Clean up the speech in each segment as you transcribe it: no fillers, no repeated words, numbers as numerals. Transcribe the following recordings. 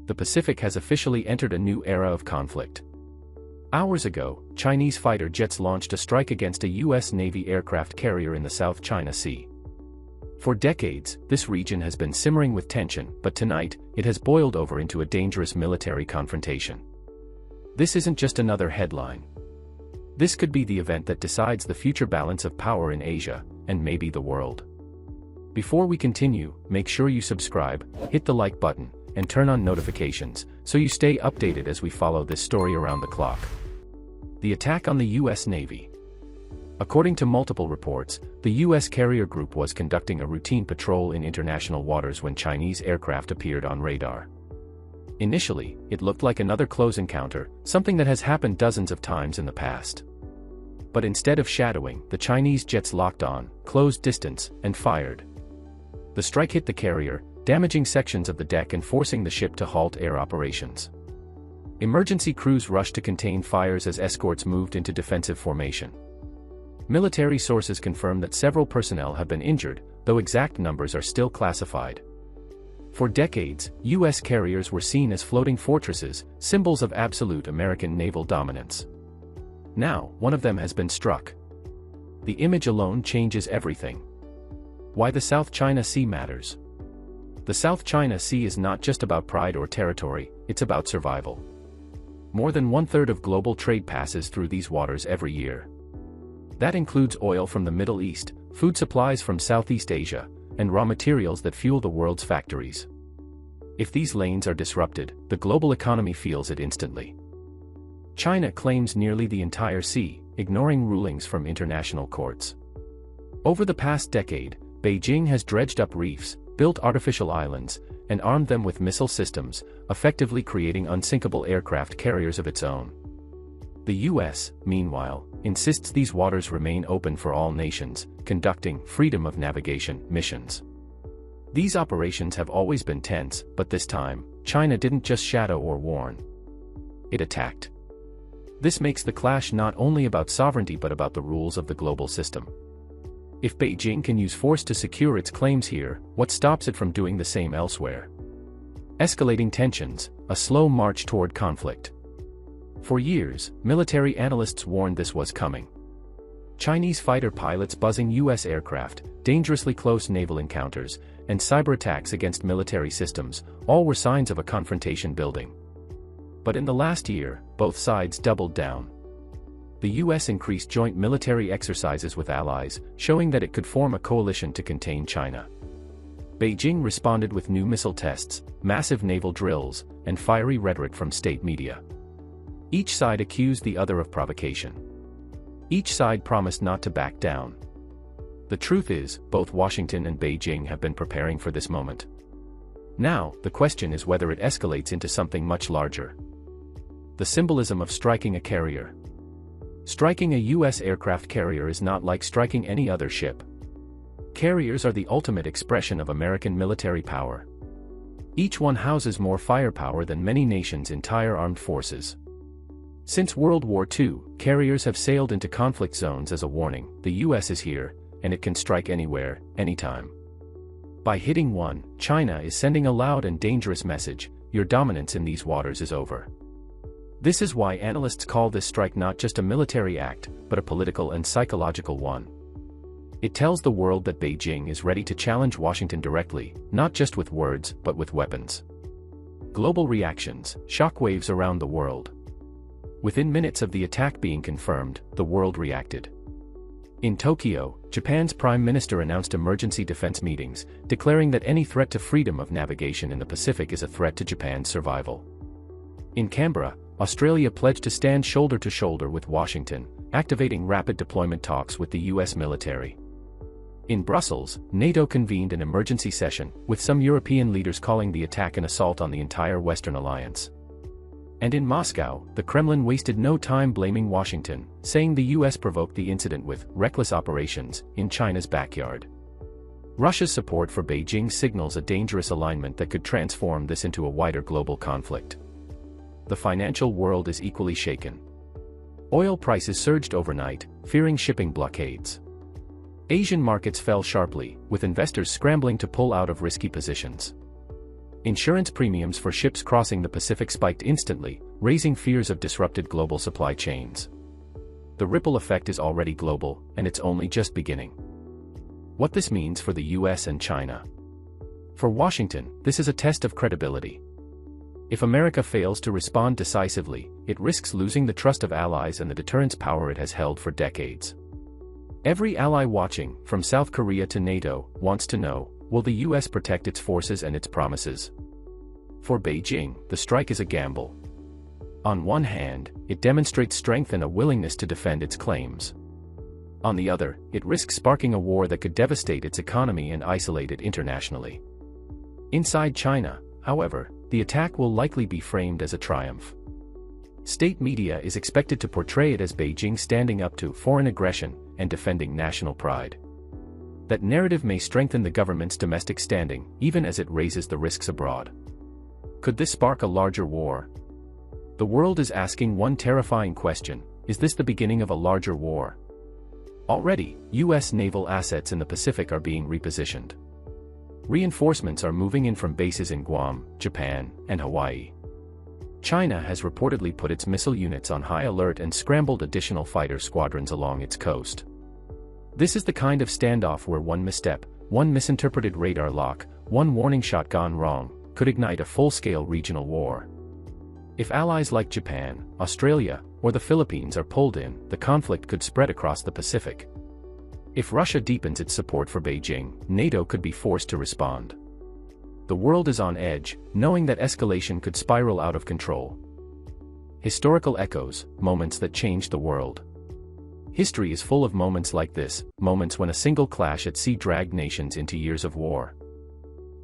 The Pacific has officially entered a new era of conflict. Hours ago, Chinese fighter jets launched a strike against a U.S. Navy aircraft carrier in the South China Sea. For decades, this region has been simmering with tension, but tonight, it has boiled over into a dangerous military confrontation. This isn't just another headline. This could be the event that decides the future balance of power in Asia, and maybe the world. Before we continue, make sure you subscribe, hit the like button, and turn on notifications, so you stay updated as we follow this story around the clock. The attack on the U.S. Navy. According to multiple reports, the U.S. carrier group was conducting a routine patrol in international waters when Chinese aircraft appeared on radar. Initially, it looked like another close encounter, something that has happened dozens of times in the past. But instead of shadowing, the Chinese jets locked on, closed distance, and fired. The strike hit the carrier, damaging sections of the deck and forcing the ship to halt air operations. Emergency crews rushed to contain fires as escorts moved into defensive formation. Military sources confirm that several personnel have been injured, though exact numbers are still classified. For decades, U.S. carriers were seen as floating fortresses, symbols of absolute American naval dominance. Now, one of them has been struck. The image alone changes everything. Why the South China Sea matters. The South China Sea is not just about pride or territory, it's about survival. More than one-third of global trade passes through these waters every year. That includes oil from the Middle East, food supplies from Southeast Asia, and raw materials that fuel the world's factories. If these lanes are disrupted, the global economy feels it instantly. China claims nearly the entire sea, ignoring rulings from international courts. Over the past decade, Beijing has dredged up reefs, built artificial islands, and armed them with missile systems, effectively creating unsinkable aircraft carriers of its own. The U.S., meanwhile, insists these waters remain open for all nations, conducting freedom of navigation missions. These operations have always been tense, but this time, China didn't just shadow or warn. It attacked. This makes the clash not only about sovereignty but about the rules of the global system. If Beijing can use force to secure its claims here, what stops it from doing the same elsewhere? Escalating tensions, a slow march toward conflict. For years, military analysts warned this was coming. Chinese fighter pilots buzzing U.S. aircraft, dangerously close naval encounters, and cyber attacks against military systems, all were signs of a confrontation building. But in the last year, both sides doubled down. The U.S. increased joint military exercises with allies, showing that it could form a coalition to contain China. Beijing responded with new missile tests, massive naval drills, and fiery rhetoric from state media. Each side accused the other of provocation. Each side promised not to back down. The truth is, both Washington and Beijing have been preparing for this moment. Now, the question is whether it escalates into something much larger. The symbolism of striking a carrier. Striking a U.S. aircraft carrier is not like striking any other ship. Carriers are the ultimate expression of American military power. Each one houses more firepower than many nations' entire armed forces. Since World War II, carriers have sailed into conflict zones as a warning: the U.S. is here, and it can strike anywhere, anytime. By hitting one, China is sending a loud and dangerous message: your dominance in these waters is over. This is why analysts call this strike not just a military act, but a political and psychological one. It tells the world that Beijing is ready to challenge Washington directly, not just with words, but with weapons. Global reactions, shockwaves around the world. Within minutes of the attack being confirmed, the world reacted. In Tokyo, Japan's Prime Minister announced emergency defense meetings, declaring that any threat to freedom of navigation in the Pacific is a threat to Japan's survival. In Canberra, Australia pledged to stand shoulder to shoulder with Washington, activating rapid deployment talks with the U.S. military. In Brussels, NATO convened an emergency session, with some European leaders calling the attack an assault on the entire Western alliance. And in Moscow, the Kremlin wasted no time blaming Washington, saying the U.S. provoked the incident with reckless operations in China's backyard. Russia's support for Beijing signals a dangerous alignment that could transform this into a wider global conflict. The financial world is equally shaken. Oil prices surged overnight, fearing shipping blockades. Asian markets fell sharply, with investors scrambling to pull out of risky positions. Insurance premiums for ships crossing the Pacific spiked instantly, raising fears of disrupted global supply chains. The ripple effect is already global, and it's only just beginning. What this means for the US and China. For Washington, this is a test of credibility. If America fails to respond decisively, it risks losing the trust of allies and the deterrence power it has held for decades. Every ally watching, from South Korea to NATO, wants to know, will the US protect its forces and its promises? For Beijing, the strike is a gamble. On one hand, it demonstrates strength and a willingness to defend its claims. On the other, it risks sparking a war that could devastate its economy and isolate it internationally. Inside China, however, the attack will likely be framed as a triumph. State media is expected to portray it as Beijing standing up to foreign aggression and defending national pride. That narrative may strengthen the government's domestic standing, even as it raises the risks abroad. Could this spark a larger war? The world is asking one terrifying question: is this the beginning of a larger war? Already, US naval assets in the Pacific are being repositioned. Reinforcements are moving in from bases in Guam, Japan, and Hawaii. China has reportedly put its missile units on high alert and scrambled additional fighter squadrons along its coast. This is the kind of standoff where one misstep, one misinterpreted radar lock, one warning shot gone wrong, could ignite a full-scale regional war. If allies like Japan, Australia, or the Philippines are pulled in, the conflict could spread across the Pacific. If Russia deepens its support for Beijing, NATO could be forced to respond. The world is on edge, knowing that escalation could spiral out of control. Historical echoes, moments that changed the world. History is full of moments like this, moments when a single clash at sea dragged nations into years of war.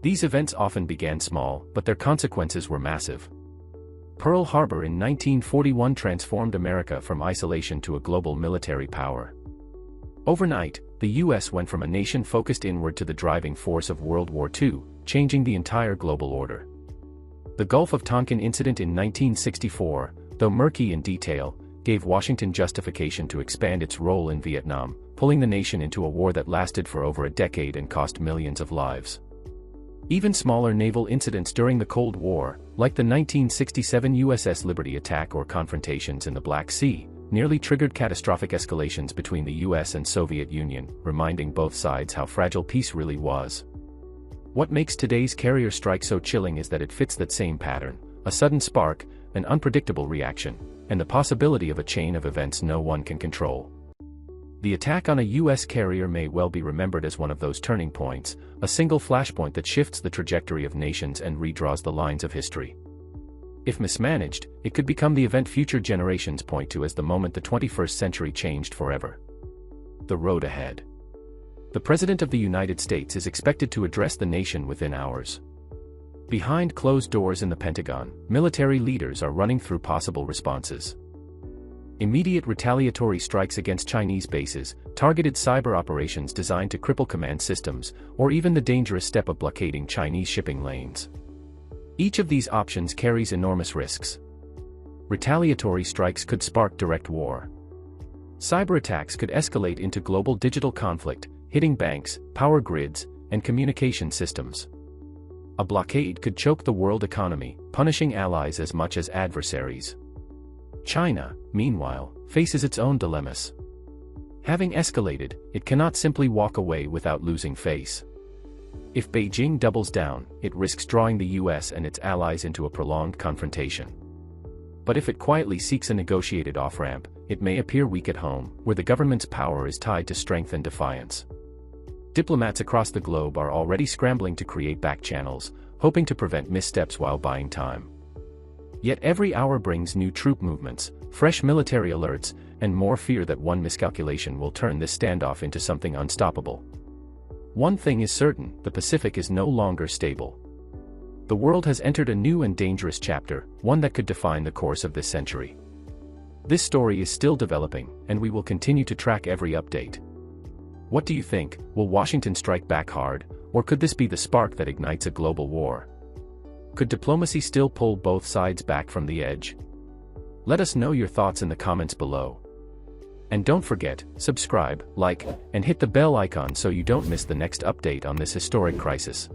These events often began small, but their consequences were massive. Pearl Harbor in 1941 transformed America from isolation to a global military power. Overnight, the US went from a nation focused inward to the driving force of World War II, changing the entire global order. The Gulf of Tonkin incident in 1964, though murky in detail, gave Washington justification to expand its role in Vietnam, pulling the nation into a war that lasted for over a decade and cost millions of lives. Even smaller naval incidents during the Cold War, like the 1967 USS Liberty attack or confrontations in the Black Sea, nearly triggered catastrophic escalations between the US and Soviet Union, reminding both sides how fragile peace really was. What makes today's carrier strike so chilling is that it fits that same pattern: a sudden spark, an unpredictable reaction, and the possibility of a chain of events no one can control. The attack on a US carrier may well be remembered as one of those turning points, a single flashpoint that shifts the trajectory of nations and redraws the lines of history. If mismanaged, it could become the event future generations point to as the moment the 21st century changed forever. The road ahead. The President of the United States is expected to address the nation within hours. Behind closed doors in the Pentagon, military leaders are running through possible responses. Immediate retaliatory strikes against Chinese bases, targeted cyber operations designed to cripple command systems, or even the dangerous step of blockading Chinese shipping lanes. Each of these options carries enormous risks. Retaliatory strikes could spark direct war. Cyber attacks could escalate into global digital conflict, hitting banks, power grids, and communication systems. A blockade could choke the world economy, punishing allies as much as adversaries. China, meanwhile, faces its own dilemmas. Having escalated, it cannot simply walk away without losing face. If Beijing doubles down, it risks drawing the US and its allies into a prolonged confrontation. But if it quietly seeks a negotiated off-ramp, it may appear weak at home, where the government's power is tied to strength and defiance. Diplomats across the globe are already scrambling to create back channels, hoping to prevent missteps while buying time. Yet every hour brings new troop movements, fresh military alerts, and more fear that one miscalculation will turn this standoff into something unstoppable. One thing is certain: the Pacific is no longer stable. The world has entered a new and dangerous chapter, one that could define the course of this century. This story is still developing, and we will continue to track every update. What do you think? Will Washington strike back hard, or could this be the spark that ignites a global war? Could diplomacy still pull both sides back from the edge? Let us know your thoughts in the comments below. And don't forget, subscribe, like, and hit the bell icon so you don't miss the next update on this historic crisis.